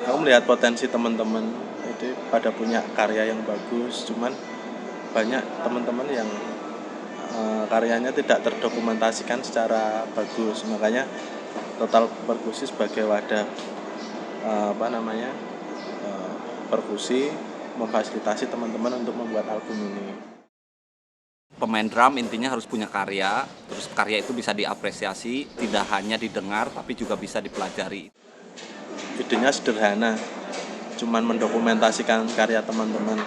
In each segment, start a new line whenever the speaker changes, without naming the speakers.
Aku melihat potensi teman-teman itu pada punya karya yang bagus, cuman banyak teman-teman yang karyanya tidak terdokumentasikan secara bagus. Makanya Total Perkusi sebagai wadah perkusi memfasilitasi teman-teman untuk membuat album ini.
Pemain drum intinya harus punya karya, terus karya itu bisa diapresiasi, tidak hanya didengar tapi juga bisa dipelajari.
Idenya sederhana, cuman mendokumentasikan karya teman-teman.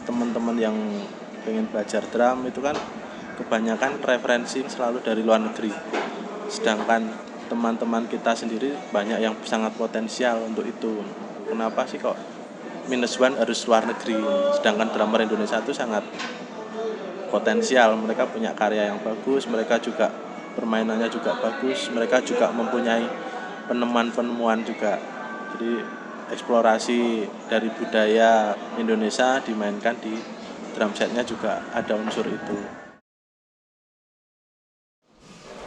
Teman-teman yang pengen belajar drum itu kan kebanyakan referensi selalu dari luar negeri, sedangkan teman-teman kita sendiri banyak yang sangat potensial untuk itu. Kenapa sih kok minus one harus luar negeri, sedangkan drummer Indonesia itu sangat potensial, mereka punya karya yang bagus, mereka juga permainannya juga bagus, mereka juga mempunyai penemuan-penemuan juga. Jadi eksplorasi dari budaya Indonesia dimainkan di drum setnya juga ada unsur itu.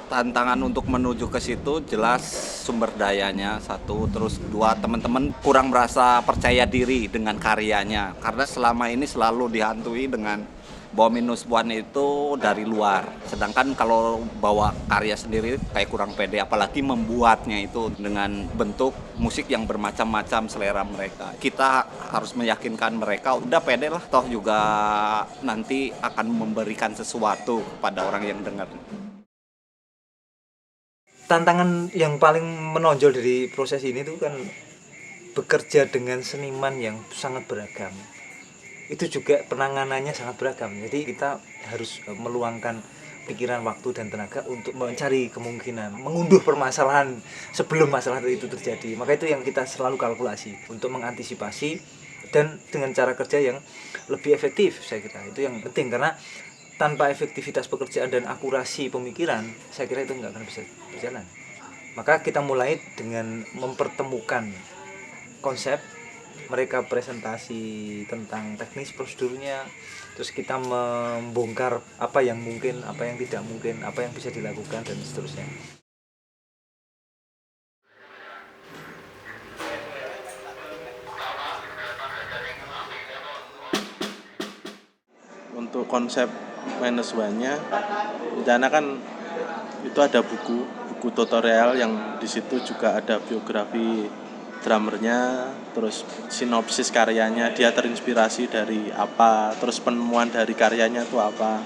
Tantangan untuk menuju ke situ jelas sumber dayanya satu, terus dua, teman-teman kurang merasa percaya diri dengan karyanya karena selama ini selalu dihantui dengan bahwa minus one itu dari luar, sedangkan kalau bawa karya sendiri kayak kurang pede, apalagi membuatnya itu dengan bentuk musik yang bermacam-macam selera mereka. Kita harus meyakinkan mereka udah pede lah, toh juga nanti akan memberikan sesuatu kepada orang yang dengar.
Tantangan yang paling menonjol dari proses ini tuh kan bekerja dengan seniman yang sangat beragam. Itu juga penanganannya sangat beragam. Jadi kita harus meluangkan pikiran, waktu dan tenaga untuk mencari kemungkinan, mengunduh permasalahan sebelum masalah itu terjadi. Maka itu yang kita selalu kalkulasi untuk mengantisipasi dan dengan cara kerja yang lebih efektif, saya kira itu yang penting, karena tanpa efektivitas pekerjaan dan akurasi pemikiran, saya kira itu nggak akan bisa berjalan. Maka kita mulai dengan mempertemukan konsep, mereka presentasi tentang teknis prosedurnya, terus kita membongkar apa yang mungkin, apa yang tidak mungkin, apa yang bisa dilakukan dan seterusnya.
Untuk konsep minus one-nya, rencana kan itu ada buku tutorial yang di situ juga ada biografi drummernya, terus sinopsis karyanya, dia terinspirasi dari apa, terus penemuan dari karyanya itu apa.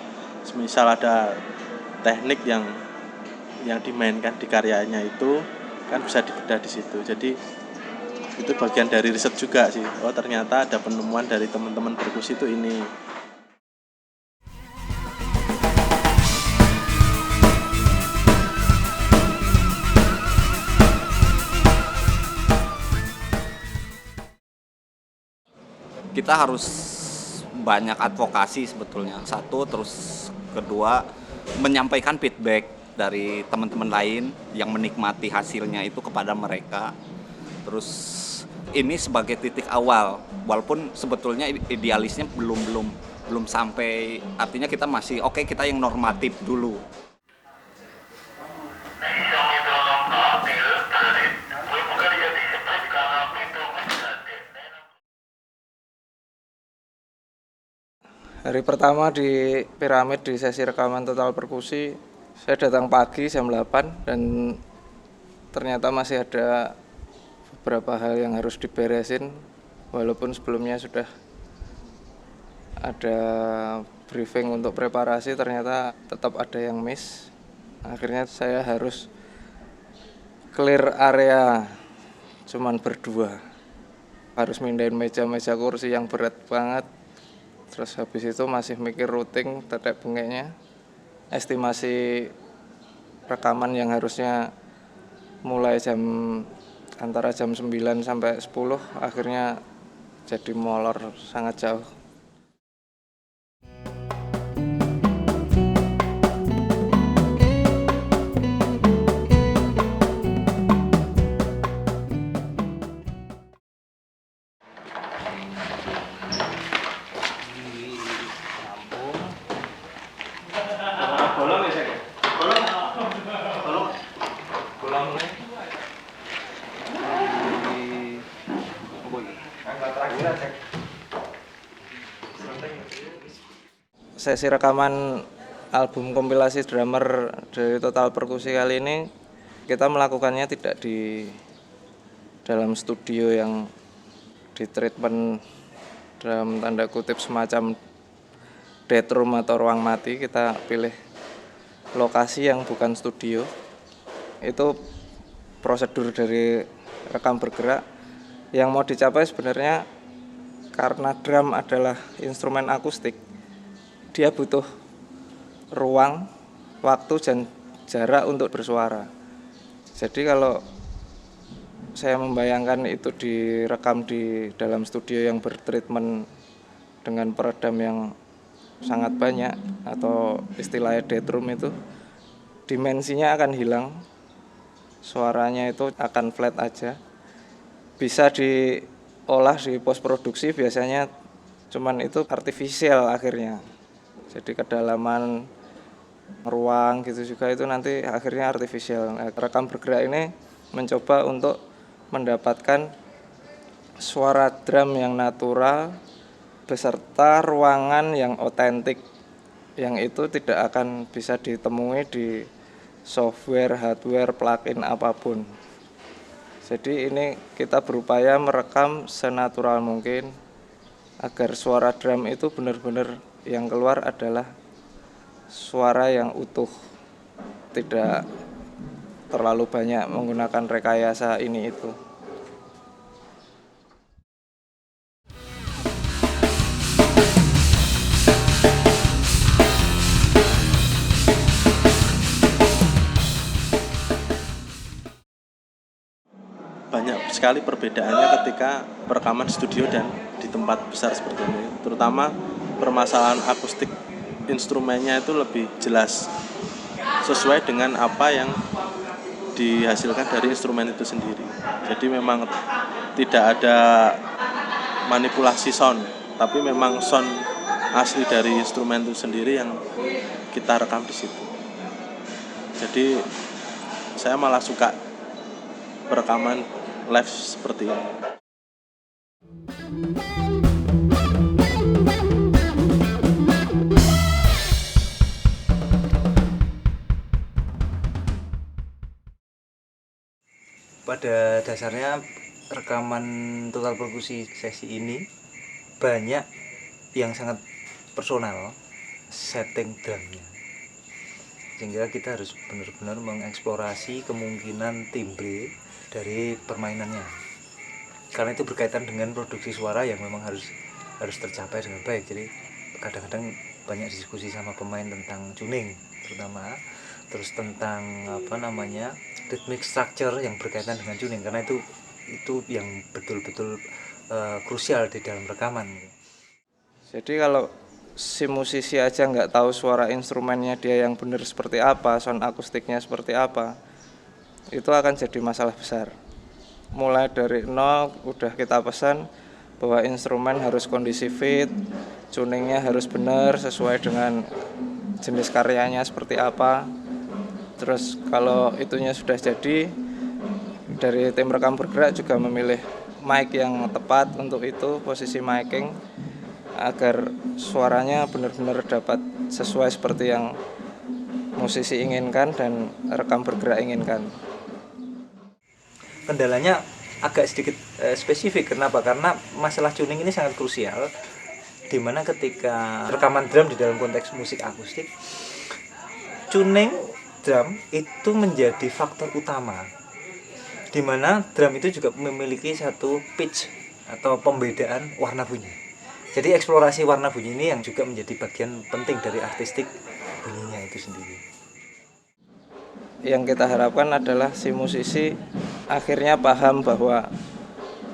Misal ada teknik yang dimainkan di karyanya itu kan bisa dibedah di situ. Jadi itu bagian dari riset juga sih. Oh ternyata ada penemuan dari teman-teman perkusi itu ini.
Kita harus banyak advokasi sebetulnya, satu, terus kedua menyampaikan feedback dari teman-teman lain yang menikmati hasilnya itu kepada mereka. Terus ini sebagai titik awal, walaupun sebetulnya idealisnya belum sampai, artinya kita masih oke, kita yang normatif dulu.
Hari pertama di Piramid di sesi rekaman Total Perkusi, Saya datang pagi jam 8 dan ternyata masih ada beberapa hal yang harus diberesin, walaupun sebelumnya sudah ada briefing untuk preparasi, ternyata tetap ada yang miss. Akhirnya saya harus clear area cuman berdua. Harus mindahin meja-meja kursi yang berat banget. Terus habis itu masih mikir routing tetek bengeknya. Estimasi rekaman yang harusnya mulai antara jam 9 sampai 10 akhirnya jadi molor sangat jauh. Sesi rekaman album kompilasi drummer dari Total Perkusi kali ini kita melakukannya tidak di dalam studio yang di treatment dalam tanda kutip semacam dead room atau ruang mati. Kita pilih lokasi yang bukan studio. Itu prosedur dari rekam bergerak yang mau dicapai sebenarnya karena drum adalah instrumen akustik. Dia butuh ruang, waktu, dan jarak untuk bersuara. Jadi kalau saya membayangkan itu direkam di dalam studio yang bertreatment dengan peredam yang sangat banyak atau istilahnya dead room, itu dimensinya akan hilang, suaranya itu akan flat aja. Bisa diolah di post produksi, biasanya cuman itu artifisial akhirnya. Jadi kedalaman ruang gitu juga itu nanti akhirnya artifisial. Nah, rekam bergerak ini mencoba untuk mendapatkan suara drum yang natural beserta ruangan yang otentik, yang itu tidak akan bisa ditemui di software, hardware, plugin apapun. Jadi ini kita berupaya merekam senatural mungkin agar suara drum itu benar-benar yang keluar adalah suara yang utuh, tidak terlalu banyak menggunakan rekayasa ini itu.
Banyak sekali perbedaannya ketika perekaman studio dan di tempat besar seperti ini, terutama permasalahan akustik instrumennya itu lebih jelas sesuai dengan apa yang dihasilkan dari instrumen itu sendiri. Jadi memang tidak ada manipulasi sound, tapi memang sound asli dari instrumen itu sendiri yang kita rekam di situ. Jadi saya malah suka perekaman live seperti ini.
Pada dasarnya rekaman Total Perkusi sesi ini banyak yang sangat personal setting drumnya, sehingga kita harus benar-benar mengeksplorasi kemungkinan timbre dari permainannya, karena itu berkaitan dengan produksi suara yang memang harus tercapai dengan baik. Jadi kadang-kadang banyak diskusi sama pemain tentang tuning terutama, terus tentang rhythmic structure yang berkaitan dengan tuning, karena itu yang betul-betul krusial di dalam rekaman.
Jadi kalau si musisi aja nggak tahu suara instrumennya dia yang benar seperti apa, sound akustiknya seperti apa, itu akan jadi masalah besar. Mulai dari nol udah kita pesan bahwa instrumen harus kondisi fit, tuningnya harus benar sesuai dengan jenis karyanya seperti apa. Terus kalau itunya sudah jadi, dari tim rekam bergerak juga memilih mic yang tepat untuk itu, posisi miking, agar suaranya benar-benar dapat sesuai seperti yang musisi inginkan dan rekam bergerak inginkan.
Kendalanya agak sedikit spesifik. Kenapa? Karena masalah tuning ini sangat krusial, dimana ketika rekaman drum di dalam konteks musik akustik, tuning drum itu menjadi faktor utama, dimana drum itu juga memiliki satu pitch atau pembedaan warna bunyi. Jadi eksplorasi warna bunyi ini yang juga menjadi bagian penting dari artistik bunyinya itu sendiri.
Yang kita harapkan adalah si musisi akhirnya paham bahwa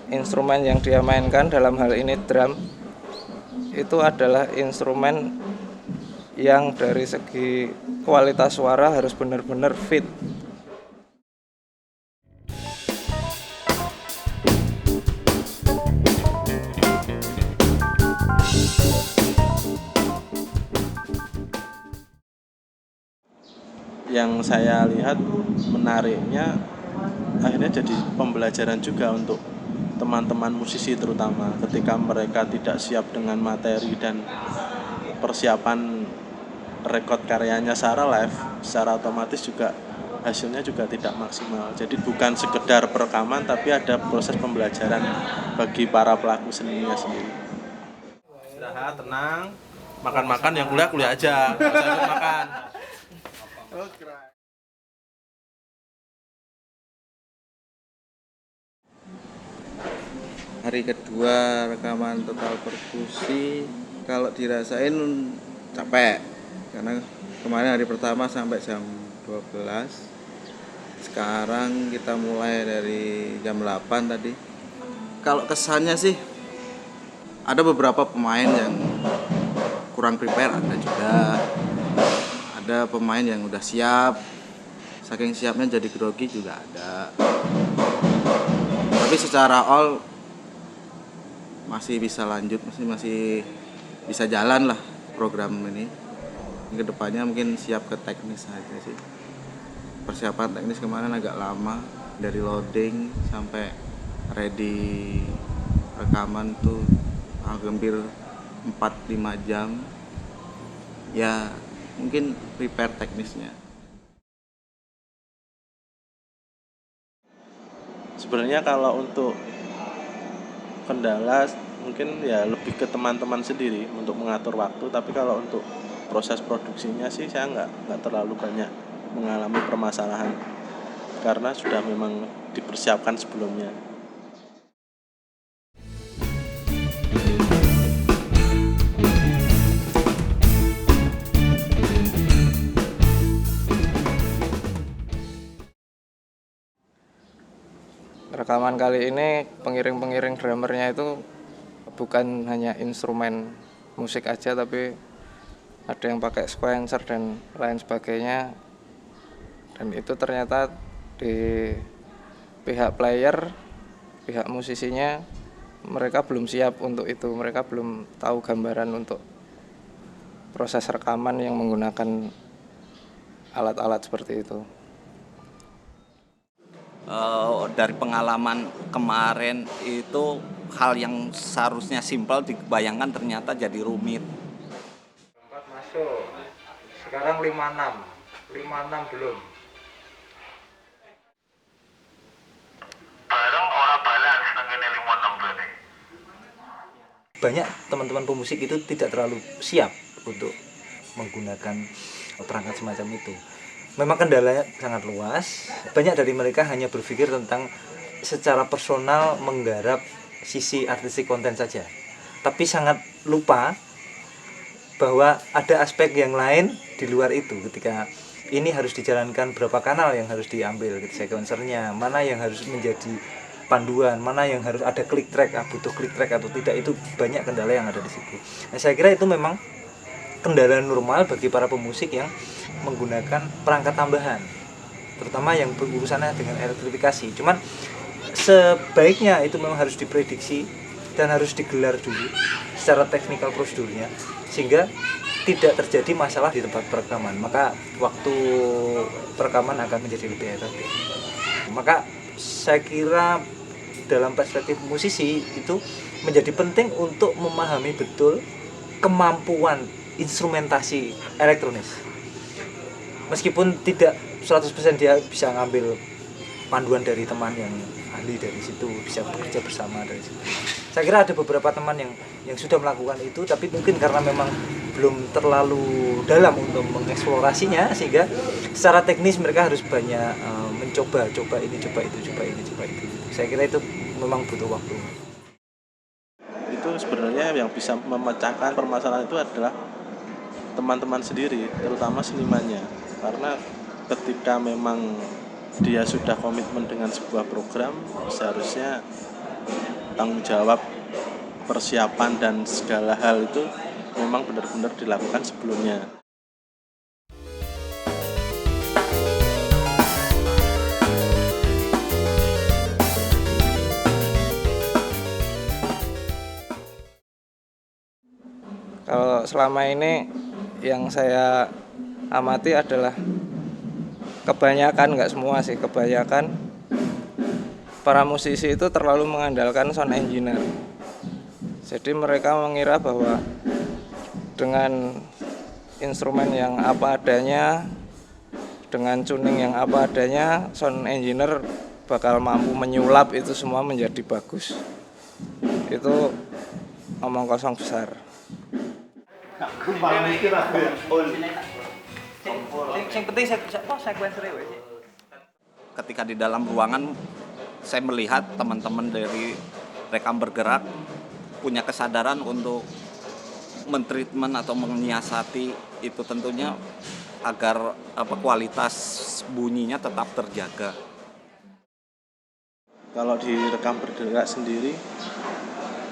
instrumen yang dia mainkan, dalam hal ini drum, itu adalah instrumen yang dari segi kualitas suara harus benar-benar fit.
Yang saya lihat menariknya akhirnya jadi pembelajaran juga untuk teman-teman musisi, terutama ketika mereka tidak siap dengan materi dan persiapan rekod karyanya secara live, secara otomatis juga hasilnya juga tidak maksimal. Jadi bukan sekedar perekaman, tapi ada proses pembelajaran bagi para pelaku seninya sendiri. Istirahat, tenang, makan-makan, yang kuliah aja, nggak usah ikut makan.
Hari kedua rekaman total perkusi, kalau dirasain capek karena kemarin hari pertama sampai jam 12. Sekarang kita mulai dari jam 8 tadi. Kalau kesannya sih ada beberapa pemain yang kurang prepare, ada juga. Ada pemain yang udah siap, saking siapnya jadi grogi juga ada. Tapi secara all masih bisa lanjut, masih bisa jalan lah program ini. Kedepannya mungkin siap ke teknis aja sih. Persiapan teknis kemarin agak lama, dari loading sampai ready rekaman tuh hampir 4-5 jam. Ya mungkin prepare teknisnya.
Sebenarnya kalau untuk kendala mungkin ya lebih ke teman-teman sendiri untuk mengatur waktu, tapi kalau untuk proses produksinya sih saya nggak terlalu banyak mengalami permasalahan karena sudah memang dipersiapkan sebelumnya.
Rekaman kali ini pengiring-pengiring drummernya itu bukan hanya instrumen musik aja, tapi ada yang pakai sequencer dan lain sebagainya. Dan itu ternyata di pihak player, pihak musisinya, mereka belum siap untuk itu. Mereka belum tahu gambaran untuk proses rekaman yang menggunakan alat-alat seperti itu.
Dari pengalaman kemarin itu hal yang seharusnya simpel dibayangkan ternyata jadi rumit.
4 masuk, sekarang 56 belum.
Bareng ora balance nang kene 56 berarti.
Banyak teman-teman pemusik itu tidak terlalu siap untuk menggunakan perangkat semacam itu. Memang kendalanya sangat luas. Banyak dari mereka hanya berpikir tentang secara personal menggarap sisi artistik konten saja, tapi sangat lupa bahwa ada aspek yang lain di luar itu. Ketika ini harus dijalankan, berapa kanal yang harus diambil, sequencernya, mana yang harus menjadi panduan, mana yang harus ada click track, butuh click track atau tidak, itu banyak kendala yang ada di situ. Nah, saya kira itu memang kendala normal bagi para pemusik yang menggunakan perangkat tambahan, terutama yang berurusannya dengan elektrifikasi. Cuman sebaiknya itu memang harus diprediksi dan harus digelar dulu secara teknikal prosedurnya, sehingga tidak terjadi masalah di tempat perekaman, maka waktu perekaman akan menjadi lebih efektif. Maka saya kira dalam perspektif musisi itu menjadi penting untuk memahami betul kemampuan instrumentasi elektronis. Meskipun tidak 100% dia bisa ngambil panduan dari teman yang ahli dari situ, bisa bekerja bersama dari situ. Saya kira ada beberapa teman yang sudah melakukan itu, tapi mungkin karena memang belum terlalu dalam untuk mengeksplorasinya, sehingga secara teknis mereka harus banyak mencoba ini, coba itu, coba ini, coba itu. Saya kira itu memang butuh waktu.
Itu sebenarnya yang bisa memecahkan permasalahan itu adalah teman-teman sendiri, terutama senimannya. Karena ketika memang dia sudah komitmen dengan sebuah program, seharusnya tanggung jawab persiapan dan segala hal itu memang benar-benar dilakukan sebelumnya.
Kalau selama ini yang saya amati adalah kebanyakan, nggak semua sih, kebanyakan para musisi itu terlalu mengandalkan sound engineer. Jadi mereka mengira bahwa dengan instrumen yang apa adanya, dengan tuning yang apa adanya, sound engineer bakal mampu menyulap itu semua menjadi bagus. Itu omong kosong besar.
Yang penting sequencer wis.
Ketika di dalam ruangan saya melihat teman-teman dari rekam bergerak punya kesadaran untuk mentreatment atau menyiasati itu, tentunya agar kualitas bunyinya tetap terjaga.
Kalau di rekam bergerak sendiri,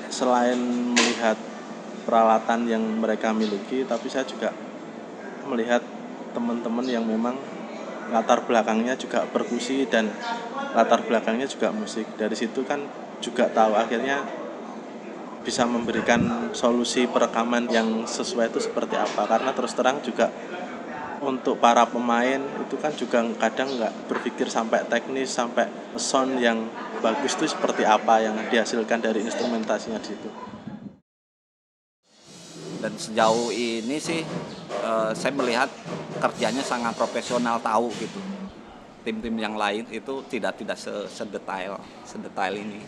selain melihat peralatan yang mereka miliki, tapi saya juga melihat teman-teman yang memang latar belakangnya juga perkusi dan latar belakangnya juga musik. Dari situ kan juga tahu akhirnya bisa memberikan solusi perekaman yang sesuai itu seperti apa. Karena terus terang juga untuk para pemain itu kan juga kadang nggak berpikir sampai teknis, sampai sound yang bagus itu seperti apa yang dihasilkan dari instrumentasinya di situ.
Dan sejauh ini sih saya melihat kerjanya sangat profesional, tahu gitu. Tim-tim yang lain itu tidak sedetail ini.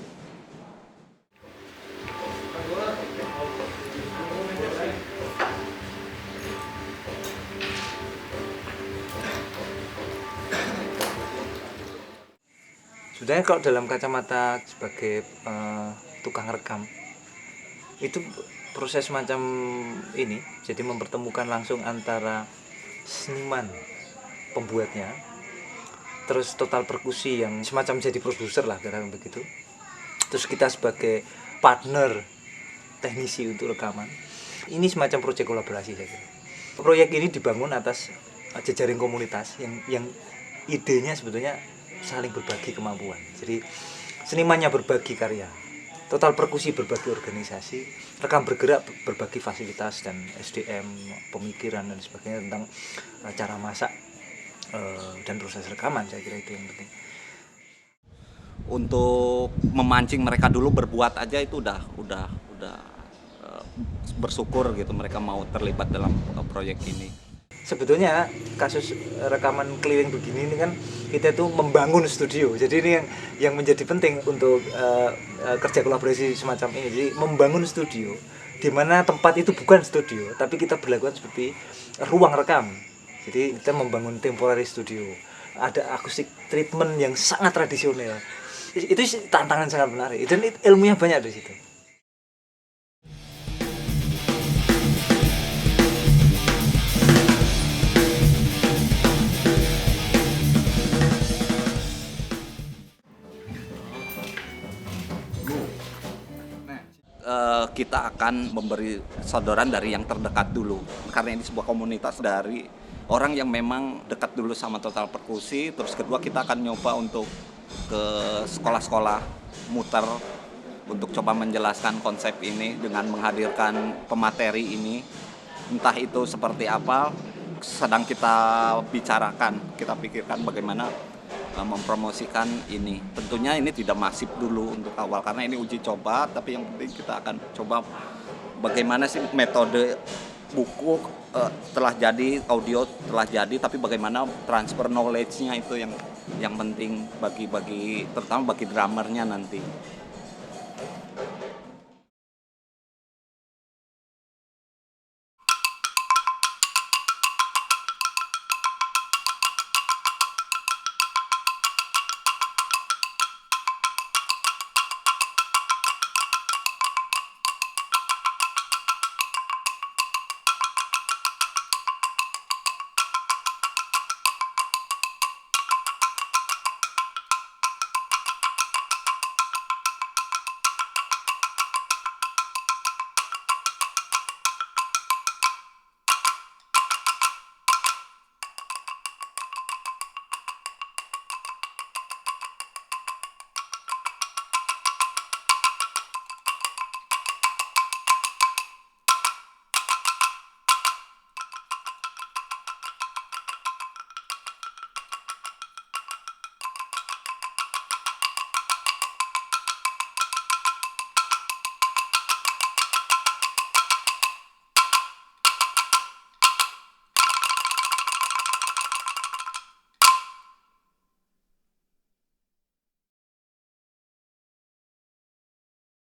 Sebenarnya kalau dalam kacamata sebagai tukang rekam, itu proses macam ini, jadi mempertemukan langsung antara seniman pembuatnya, terus total perkusi yang semacam jadi produser lah, kira-kira begitu, terus kita sebagai partner teknisi untuk rekaman. Ini semacam proyek kolaborasi saya kira. Proyek ini dibangun atas jejaring komunitas yang idenya sebetulnya saling berbagi kemampuan. Jadi senimannya berbagi karya, total perkusi berbagi organisasi, rekam bergerak berbagi fasilitas dan SDM, pemikiran dan sebagainya tentang cara masak dan proses rekaman. Saya kira itu yang penting.
Untuk memancing mereka dulu berbuat aja itu udah bersyukur gitu mereka mau terlibat dalam proyek ini.
Sebetulnya kasus rekaman keliling begini ini kan kita tuh membangun studio. Jadi ini yang menjadi penting untuk kerja kolaborasi semacam ini. Jadi membangun studio di mana tempat itu bukan studio, tapi kita berlakukan seperti ruang rekam. Jadi kita membangun temporary studio. Ada acoustic treatment yang sangat tradisional. Itu tantangan sangat menarik. Dan ilmunya banyak di situ.
Kita akan memberi sodoran dari yang terdekat dulu, karena ini sebuah komunitas dari orang yang memang dekat dulu sama total perkusi. Terus kedua kita akan nyoba untuk ke sekolah-sekolah muter untuk coba menjelaskan konsep ini dengan menghadirkan pemateri ini, entah itu seperti apa sedang kita bicarakan, kita pikirkan bagaimana mempromosikan ini. Tentunya ini tidak masif dulu untuk awal karena ini uji coba, tapi yang penting kita akan coba bagaimana sih metode buku telah jadi, audio telah jadi, tapi bagaimana transfer knowledge-nya itu yang penting bagi terutama bagi drummernya nanti.